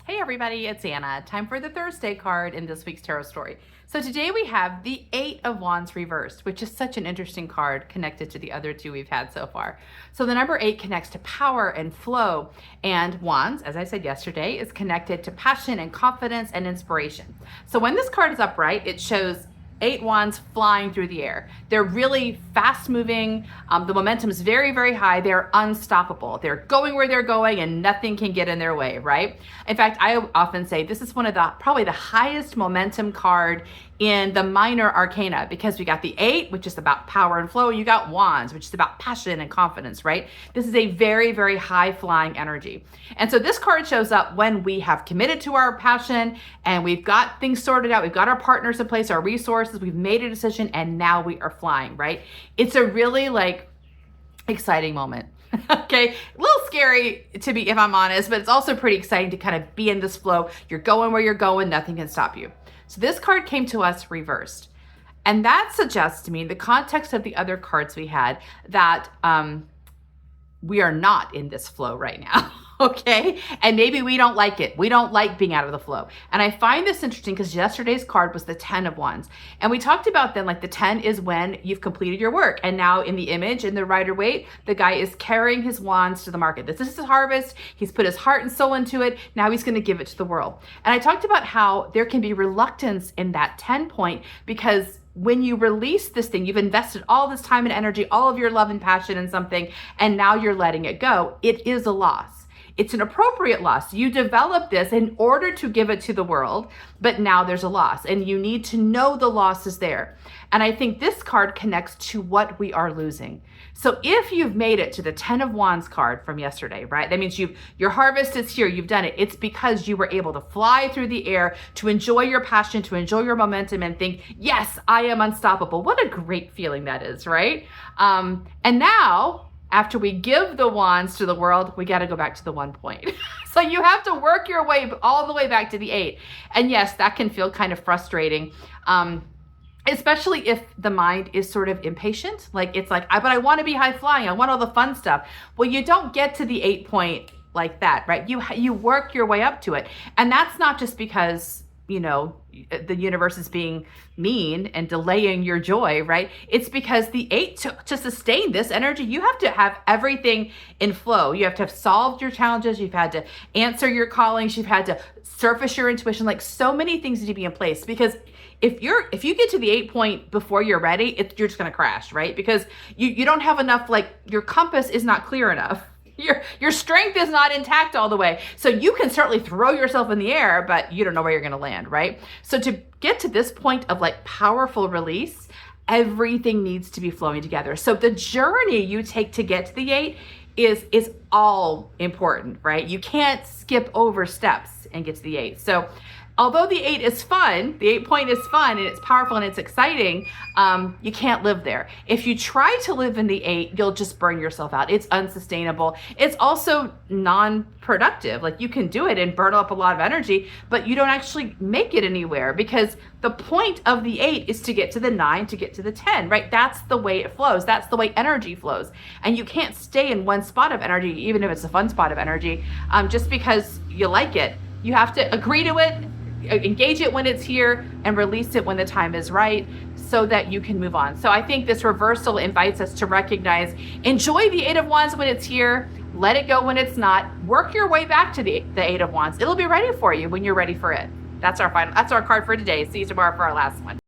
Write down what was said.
Hey everybody, it's Anna. Time for the Thursday card in this week's tarot story. So today we have the Eight of Wands reversed, which is such an interesting card connected to the other two we've had so far. So the number 8 connects to power and flow, and Wands, as I said yesterday, is connected to passion and confidence and inspiration. So when this card is upright, it shows 8 wands flying through the air. They're really fast moving. The momentum is very, very high. They're unstoppable. They're going where they're going and nothing can get in their way, right? In fact, I often say this is one of probably the highest momentum card in the minor arcana, because we got the 8, which is about power and flow. You got wands, which is about passion and confidence, right? This is a very, very high flying energy. And so this card shows up when we have committed to our passion and we've got things sorted out. We've got our partners in place, our resources, we've made a decision, and now we are flying, right? It's a really exciting moment. Okay, a little scary to be, if I'm honest, but it's also pretty exciting to kind of be in this flow. You're going where you're going, nothing can stop you. So this card came to us reversed. And that suggests to me, in the context of the other cards we had, that we are not in this flow right now. Okay, and maybe we don't like it. We don't like being out of the flow. And I find this interesting because yesterday's card was the 10 of wands. And we talked about then, the 10 is when you've completed your work. And now in the image, in the Rider-Waite, the guy is carrying his wands to the market. This is his harvest. He's put his heart and soul into it. Now he's going to give it to the world. And I talked about how there can be reluctance in that 10 point, because when you release this thing, you've invested all this time and energy, all of your love and passion in something, and now you're letting it go. It is a loss. It's an appropriate loss. You developed this in order to give it to the world, but now there's a loss, and you need to know the loss is there. And I think this card connects to what we are losing. So if you've made it to the 10 of wands card from yesterday, right? That means your harvest is here, you've done it. It's because you were able to fly through the air, to enjoy your passion, to enjoy your momentum, and think, yes, I am unstoppable. What a great feeling that is, right? And now, after we give the wands to the world, we got to go back to the 1 point. So you have to work your way all the way back to the 8. And yes, that can feel kind of frustrating, especially if the mind is sort of impatient. But I want to be high flying. I want all the fun stuff. Well, you don't get to the 8 point like that, right? You work your way up to it. And that's not just because the universe is being mean and delaying your joy, right? It's because the 8, to sustain this energy, you have to have everything in flow. You have to have solved your challenges. You've had to answer your callings. You've had to surface your intuition. So many things need to be in place, because if you get to the 8 point before you're ready, you're just going to crash, right? Because you don't have enough, your compass is not clear enough. Your strength is not intact all the way. So you can certainly throw yourself in the air, but you don't know where you're going to land, right? So to get to this point of powerful release, everything needs to be flowing together. So the journey you take to get to the 8 is all important, right? You can't skip over steps and get to the 8. So although the 8 is fun, the 8 point is fun and it's powerful and it's exciting, you can't live there. If you try to live in the 8, you'll just burn yourself out. It's unsustainable. It's also non-productive. You can do it and burn up a lot of energy, but you don't actually make it anywhere, because the point of the 8 is to get to the 9, to get to the 10, right? That's the way it flows. That's the way energy flows. And you can't stay in one spot of energy, even if it's a fun spot of energy, just because you like it. You have to agree to it, engage it when it's here, and release it when the time is right, so that you can move on. So I think this reversal invites us to recognize, enjoy the 8 of wands when it's here, let it go when it's not, work your way back to the 8 of wands. It'll be ready for you when you're ready for it. That's our card for today. See you tomorrow for our last one.